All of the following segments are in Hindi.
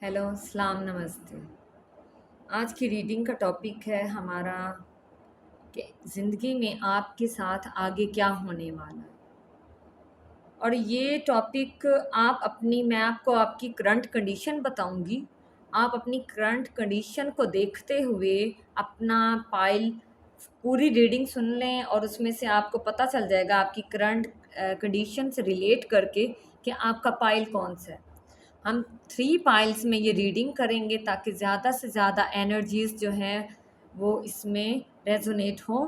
हेलो, सलाम, नमस्ते। आज की रीडिंग का टॉपिक है हमारा कि ज़िंदगी में आपके साथ आगे क्या होने वाला है। और ये टॉपिक मैं आपको आपकी करंट कंडीशन बताऊंगी। आप अपनी करंट कंडीशन को देखते हुए अपना पाइल पूरी रीडिंग सुन लें और उसमें से आपको पता चल जाएगा आपकी करंट कंडीशन से रिलेट करके कि आपका पाइल कौन सा है। हम 3 पाइल्स में ये रीडिंग करेंगे ताकि ज़्यादा से ज़्यादा एनर्जीज़ जो हैं वो इसमें रेजोनेट हों।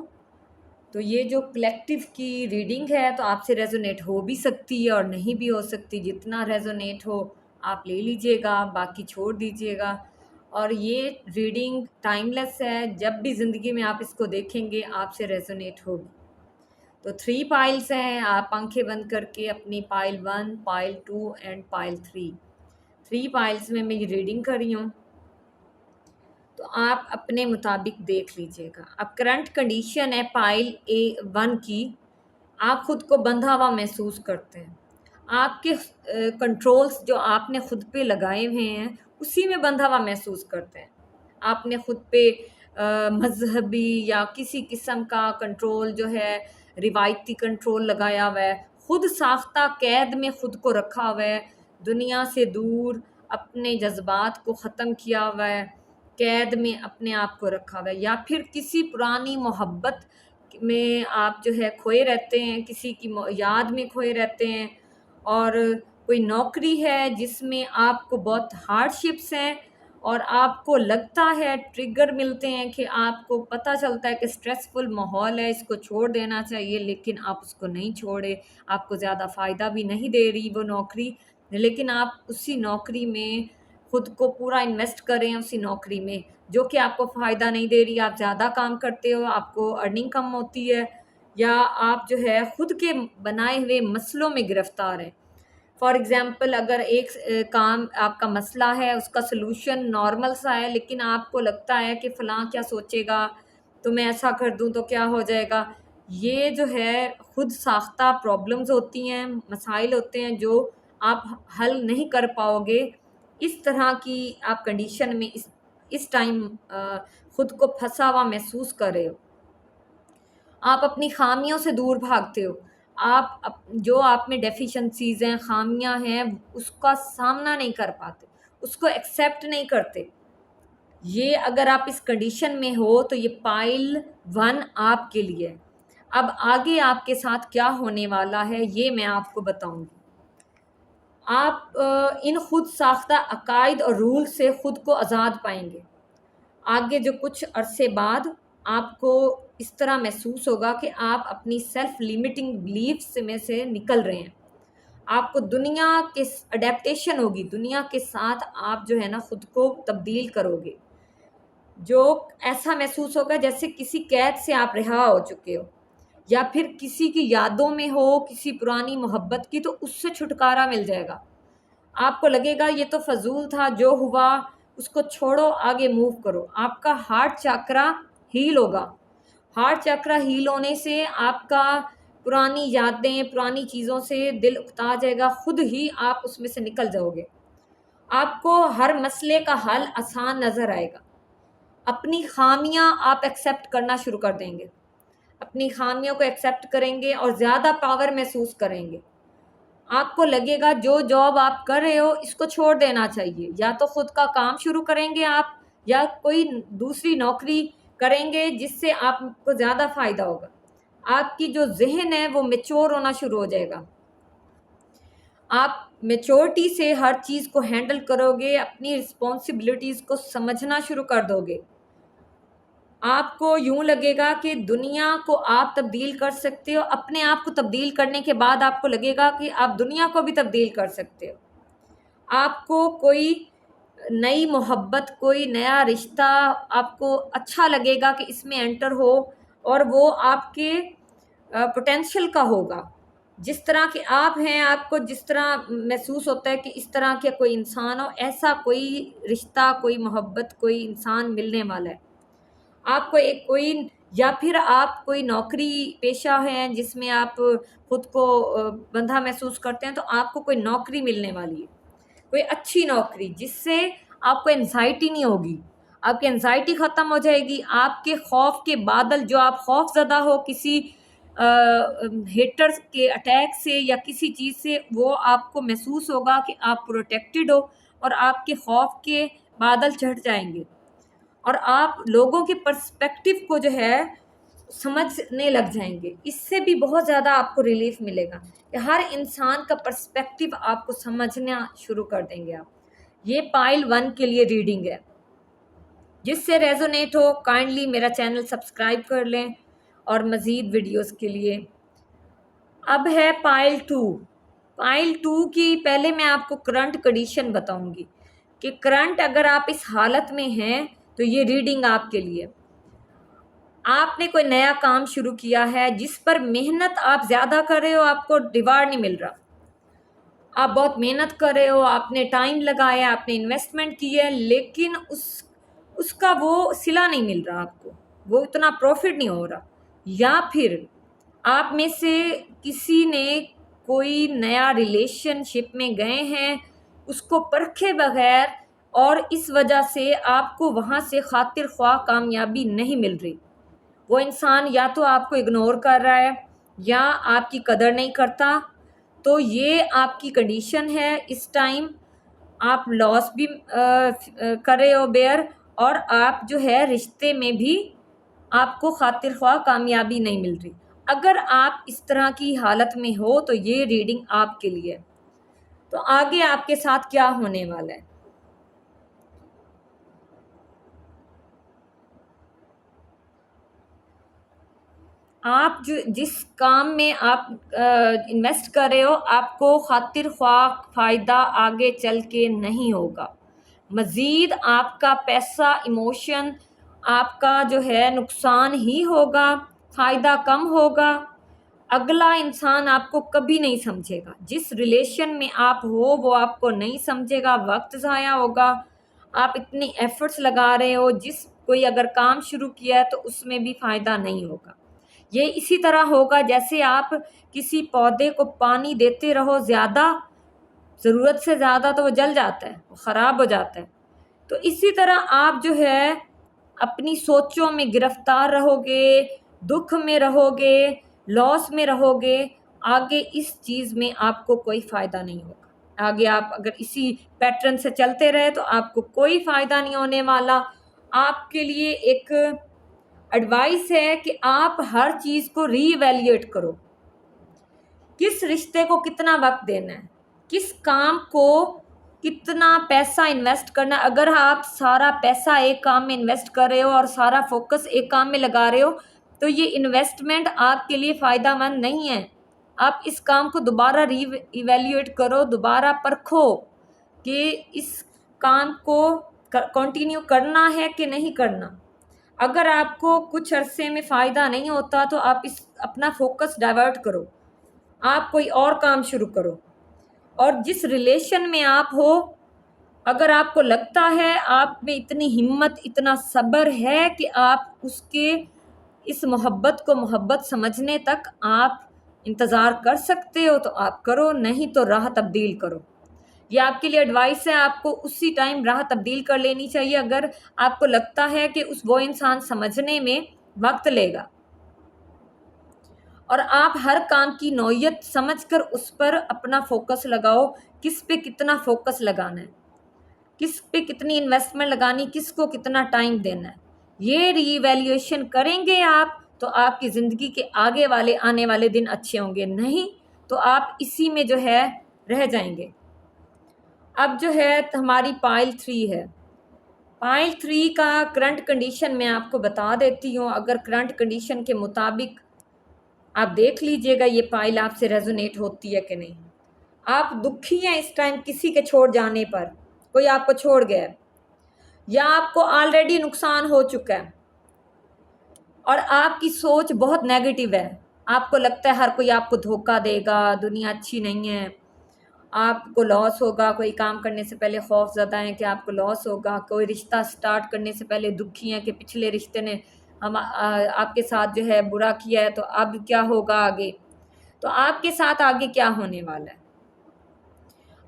तो ये जो कलेक्टिव की रीडिंग है तो आपसे रेजोनेट हो भी सकती है और नहीं भी हो सकती। जितना रेजोनेट हो आप ले लीजिएगा, बाकी छोड़ दीजिएगा। और ये रीडिंग टाइमलेस है, जब भी ज़िंदगी में आप इसको देखेंगे आपसे रेजोनेट होगी। तो 3 पाइल्स हैं, आप आंखें बंद करके अपनी pile 1, pile 2 and pile 3 piles में मैं ये रीडिंग कर रही हूँ। तो आप अपने मुताबिक देख लीजिएगा। अब करंट कंडीशन है पाइल A1 की, आप खुद को बंधा हुआ महसूस करते हैं। आपके कंट्रोल्स जो आपने खुद पे लगाए हुए हैं उसी में बंधा हुआ महसूस करते हैं। आपने खुद पे मजहबी या किसी किस्म का कंट्रोल जो है रिवायती कंट्रोल लगाया हुआ है, खुद साख्ता कैद में खुद को रखा हुआ है, दुनिया से दूर अपने जज्बात को ख़त्म किया हुआ है, कैद में अपने आप को रखा हुआ है। या फिर किसी पुरानी मोहब्बत में आप जो है खोए रहते हैं, किसी की याद में खोए रहते हैं। और कोई नौकरी है जिसमें आपको बहुत हार्डशिप्स हैं और आपको लगता है, ट्रिगर मिलते हैं कि आपको पता चलता है कि स्ट्रेसफुल माहौल है, इसको छोड़ देना चाहिए, लेकिन आप उसको नहीं छोड़े। आपको ज़्यादा फ़ायदा भी नहीं दे रही वो नौकरी, लेकिन आप उसी नौकरी में खुद को पूरा इन्वेस्ट करें उसी नौकरी में जो कि आपको फ़ायदा नहीं दे रही। आप ज़्यादा काम करते हो, आपको अर्निंग कम होती है, या आप जो है खुद के बनाए हुए मसलों में गिरफ्तार हैं। फॉर एग्ज़ाम्पल, अगर एक काम आपका मसला है, उसका सलूशन नॉर्मल सा है, लेकिन आपको लगता है कि फ़लाँ क्या सोचेगा, तो मैं ऐसा कर दूँ तो क्या हो जाएगा। ये जो है खुद साख्ता प्रॉब्लम्स होती हैं, मसाइल होते हैं जो आप हल नहीं कर पाओगे। इस तरह की आप कंडीशन में इस टाइम खुद को फंसा हुआ महसूस कर रहे हो। आप अपनी ख़ामियों से दूर भागते हो। जो आप में डेफ़िशिएंसीज़ हैं, ख़ामियाँ हैं, उसका सामना नहीं कर पाते, उसको एक्सेप्ट नहीं करते। ये अगर आप इस कंडीशन में हो तो ये पाइल 1 आपके लिए है। अब आगे आपके साथ क्या होने वाला है ये मैं आपको बताऊँगी। आप इन खुद साख्ता अकायद और रूल से खुद को आज़ाद पाएँगे। आगे जो कुछ अरसे बाद आपको इस तरह महसूस होगा कि आप अपनी सेल्फ लिमिटिंग बिलीफ्स में से निकल रहे हैं। आपको दुनिया के अडेप्टेशन होगी, दुनिया के साथ आप जो है ना खुद को तब्दील करोगे। जो ऐसा महसूस होगा जैसे किसी कैद से आप रिहा हो चुके हो, या फिर किसी की यादों में हो, किसी पुरानी मोहब्बत की, तो उससे छुटकारा मिल जाएगा। आपको लगेगा ये तो फ़ज़ूल था, जो हुआ उसको छोड़ो, आगे मूव करो। आपका हार्ट चक्रा हील होगा। हार्ट चक्रा हील होने से आपका पुरानी यादें, पुरानी चीज़ों से दिल उकता जाएगा, खुद ही आप उसमें से निकल जाओगे। आपको हर मसले का हल आसान नज़र आएगा। अपनी ख़ामियाँ आप एक्सेप्ट करना शुरू कर देंगे। अपनी ख़ामियों को एक्सेप्ट करेंगे और ज़्यादा पावर महसूस करेंगे। आपको लगेगा जो जॉब आप कर रहे हो इसको छोड़ देना चाहिए, या तो खुद का काम शुरू करेंगे आप, या कोई दूसरी नौकरी करेंगे जिससे आपको ज़्यादा फ़ायदा होगा। आपकी जो ज़हन है वो मैच्योर होना शुरू हो जाएगा। आप मैच्योरिटी से हर चीज़ को हैंडल करोगे, अपनी रिस्पॉन्सिबिलिटीज़ को समझना शुरू कर दोगे। आपको यूँ लगेगा कि दुनिया को आप तब्दील कर सकते हो, अपने आप को तब्दील करने के बाद आपको लगेगा कि आप दुनिया को भी तब्दील कर सकते हो। आपको कोई नई मोहब्बत, कोई नया रिश्ता आपको अच्छा लगेगा कि इसमें एंटर हो, और वो आपके पोटेंशियल का होगा। जिस तरह के आप हैं, आपको जिस तरह महसूस होता है कि इस तरह के कोई इंसान हो, ऐसा कोई रिश्ता, कोई मोहब्बत, कोई इंसान मिलने वाला है। आपको एक कोई, या फिर आप कोई नौकरी पेशा है जिसमें आप खुद को बंधा महसूस करते हैं, तो आपको कोई नौकरी मिलने वाली है, कोई अच्छी नौकरी जिससे आपको एंजाइटी नहीं होगी, आपकी एंजाइटी ख़त्म हो जाएगी। आपके खौफ के बादल, जो आप खौफ ज़दा हो किसी हेटर्स के अटैक से या किसी चीज़ से, वो आपको महसूस होगा कि आप प्रोटेक्टेड हो और आपके खौफ के बादल छट जाएंगे और आप लोगों के पर्सपेक्टिव को जो है समझने लग जाएंगे। इससे भी बहुत ज़्यादा आपको रिलीफ मिलेगा कि हर इंसान का पर्सपेक्टिव आपको समझना शुरू कर देंगे आप। ये पाइल 1 के लिए रीडिंग है। जिससे रेजोनेट हो काइंडली मेरा चैनल सब्सक्राइब कर लें और मज़ीद वीडियोस के लिए। अब है पाइल 2। पाइल 2 की पहले मैं आपको करंट कंडीशन बताऊंगी कि करंट अगर आप इस हालत में हैं तो ये रीडिंग आपके लिए। आपने कोई नया काम शुरू किया है जिस पर मेहनत आप ज़्यादा कर रहे हो, आपको रिवार्ड नहीं मिल रहा। आप बहुत मेहनत कर रहे हो, आपने टाइम लगाया, आपने इन्वेस्टमेंट की है, लेकिन उसका वो सिला नहीं मिल रहा आपको, वो इतना प्रॉफिट नहीं हो रहा। या फिर आप में से किसी ने कोई नया रिलेशनशिप में गए हैं उसको परखे बगैर, और इस वजह से आपको वहाँ से खातिर ख्वाह कामयाबी नहीं मिल रही। वो इंसान या तो आपको इग्नोर कर रहा है या आपकी कदर नहीं करता। तो ये आपकी कंडीशन है। इस टाइम आप लॉस भी कर रहे हो बेयर, और आप जो है रिश्ते में भी आपको खातिर ख्वाह कामयाबी नहीं मिल रही। अगर आप इस तरह की हालत में हो तो ये रीडिंग आपके लिए। तो आगे आपके साथ क्या होने वाला है? आप जिस काम में आप इन्वेस्ट कर रहे हो, आपको खातिर ख्वाह फ़ायदा आगे चल के नहीं होगा। मज़ीद आपका पैसा, इमोशन, आपका जो है नुकसान ही होगा, फ़ायदा कम होगा। अगला इंसान आपको कभी नहीं समझेगा। जिस रिलेशन में आप हो वो आपको नहीं समझेगा, वक्त ज़ाया होगा। आप इतनी एफ़र्ट्स लगा रहे हो, जिस कोई अगर काम शुरू किया है तो उसमें भी फ़ायदा नहीं होगा। ये इसी तरह होगा जैसे आप किसी पौधे को पानी देते रहो ज़्यादा, ज़रूरत से ज़्यादा, तो वो जल जाता है, वो ख़राब हो जाता है। तो इसी तरह आप जो है अपनी सोचों में गिरफ्तार रहोगे, दुख में रहोगे, लॉस में रहोगे। आगे इस चीज़ में आपको कोई फ़ायदा नहीं होगा। आगे आप अगर इसी पैटर्न से चलते रहे तो आपको कोई फ़ायदा नहीं होने वाला। आपके लिए एक एडवाइस है कि आप हर चीज़ को रीवैल्यूएट करो। किस रिश्ते को कितना वक्त देना है, किस काम को कितना पैसा इन्वेस्ट करना। अगर आप सारा पैसा एक काम में इन्वेस्ट कर रहे हो और सारा फोकस एक काम में लगा रहे हो तो ये इन्वेस्टमेंट आपके लिए फ़ायदेमंद नहीं है। आप इस काम को दोबारा रीवैल्यूएट करो, दोबारा परखो कि इस काम को कंटिन्यू करना है कि नहीं करना। अगर आपको कुछ अरसे में फ़ायदा नहीं होता तो आप अपना फोकस डाइवर्ट करो, आप कोई और काम शुरू करो। और जिस रिलेशन में आप हो, अगर आपको लगता है आप में इतनी हिम्मत, इतना सब्र है कि आप उसके इस मोहब्बत को मोहब्बत समझने तक आप इंतज़ार कर सकते हो तो आप करो, नहीं तो राह तब्दील करो। ये आपके लिए एडवाइस है। आपको उसी टाइम राह तब्दील कर लेनी चाहिए अगर आपको लगता है कि वो इंसान समझने में वक्त लेगा। और आप हर काम की नौयत समझकर उस पर अपना फोकस लगाओ, किस पे कितना फोकस लगाना है, किस पे कितनी इन्वेस्टमेंट लगानी, किसको कितना टाइम देना है। ये रीवैल्यूएशन करेंगे आप तो आपकी ज़िंदगी के आने वाले दिन अच्छे होंगे, नहीं तो आप इसी में जो है रह जाएंगे। अब जो है हमारी पाइल 3 है। पाइल 3 का करंट कंडीशन मैं आपको बता देती हूँ। अगर करंट कंडीशन के मुताबिक आप देख लीजिएगा ये पाइल आपसे रेजोनेट होती है कि नहीं। आप दुखी हैं इस टाइम किसी के छोड़ जाने पर, कोई आपको छोड़ गया है या आपको ऑलरेडी नुकसान हो चुका है और आपकी सोच बहुत नेगेटिव है। आपको लगता है हर कोई आपको धोखा देगा, दुनिया अच्छी नहीं है, आपको लॉस होगा। कोई काम करने से पहले खौफ ज़्यादा है कि आपको लॉस होगा। कोई रिश्ता स्टार्ट करने से पहले दुखी हैं कि पिछले रिश्ते ने आपके साथ जो है बुरा किया है, तो अब क्या होगा आगे। तो आपके साथ आगे क्या होने वाला है,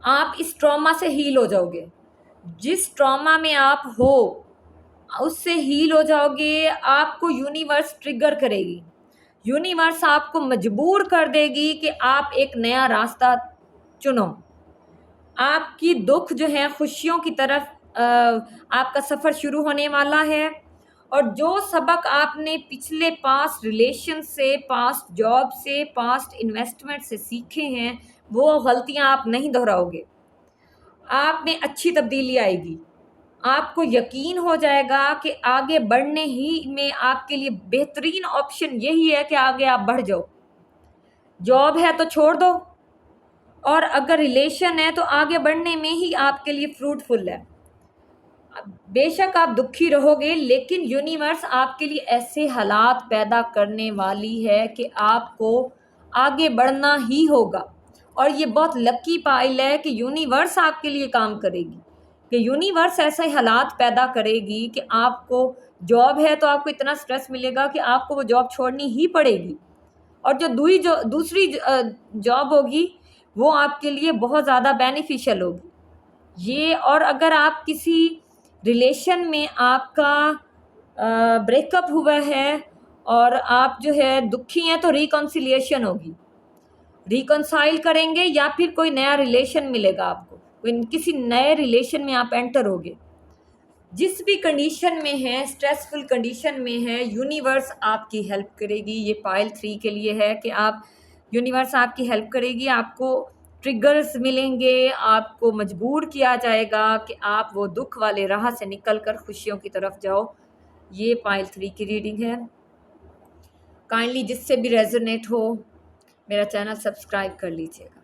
आप इस ट्रॉमा से हील हो जाओगे। जिस ट्रॉमा में आप हो उससे हील हो जाओगे। आपको यूनिवर्स ट्रिगर करेगी, यूनिवर्स आपको मजबूर कर देगी कि आप एक नया रास्ता चुनो। आपकी दुख जो है खुशियों की तरफ आपका सफ़र शुरू होने वाला है। और जो सबक आपने पिछले पास्ट रिलेशन से, पास्ट जॉब से, पास्ट इन्वेस्टमेंट से सीखे हैं, वो गलतियां आप नहीं दोहराओगे। आप में अच्छी तब्दीली आएगी। आपको यकीन हो जाएगा कि आगे बढ़ने ही में आपके लिए बेहतरीन ऑप्शन यही है कि आगे आप बढ़ जाओ। जॉब है तो छोड़ दो, और अगर रिलेशन है तो आगे बढ़ने में ही आपके लिए फ्रूटफुल है। बेशक आप दुखी रहोगे, लेकिन यूनिवर्स आपके लिए ऐसे हालात पैदा करने वाली है कि आपको आगे बढ़ना ही होगा। और ये बहुत लकी पाइल है कि यूनिवर्स आपके लिए काम करेगी, कि यूनिवर्स ऐसे हालात पैदा करेगी कि आपको जॉब है तो आपको इतना स्ट्रेस मिलेगा कि आपको वो जॉब छोड़नी ही पड़ेगी। और जो दूसरी जॉब होगी वो आपके लिए बहुत ज़्यादा बेनिफिशियल होगी ये। और अगर आप किसी रिलेशन में आपका ब्रेकअप हुआ है और आप जो है दुखी हैं, तो रिकॉन्सिलिएशन होगी, रिकॉन्साइल करेंगे या फिर कोई नया रिलेशन मिलेगा आपको, किसी नए रिलेशन में आप एंटर होगे। जिस भी कंडीशन में है, स्ट्रेसफुल कंडीशन में है, यूनिवर्स आपकी हेल्प करेगी। ये पाइल 3 के लिए है कि आप यूनिवर्स आपकी हेल्प करेगी। आपको ट्रिगर्स मिलेंगे, आपको मजबूर किया जाएगा कि आप वो दुख वाले राह से निकल कर खुशियों की तरफ जाओ। ये पाइल 3 की रीडिंग है। काइंडली जिससे भी रेजोनेट हो मेरा चैनल सब्सक्राइब कर लीजिएगा।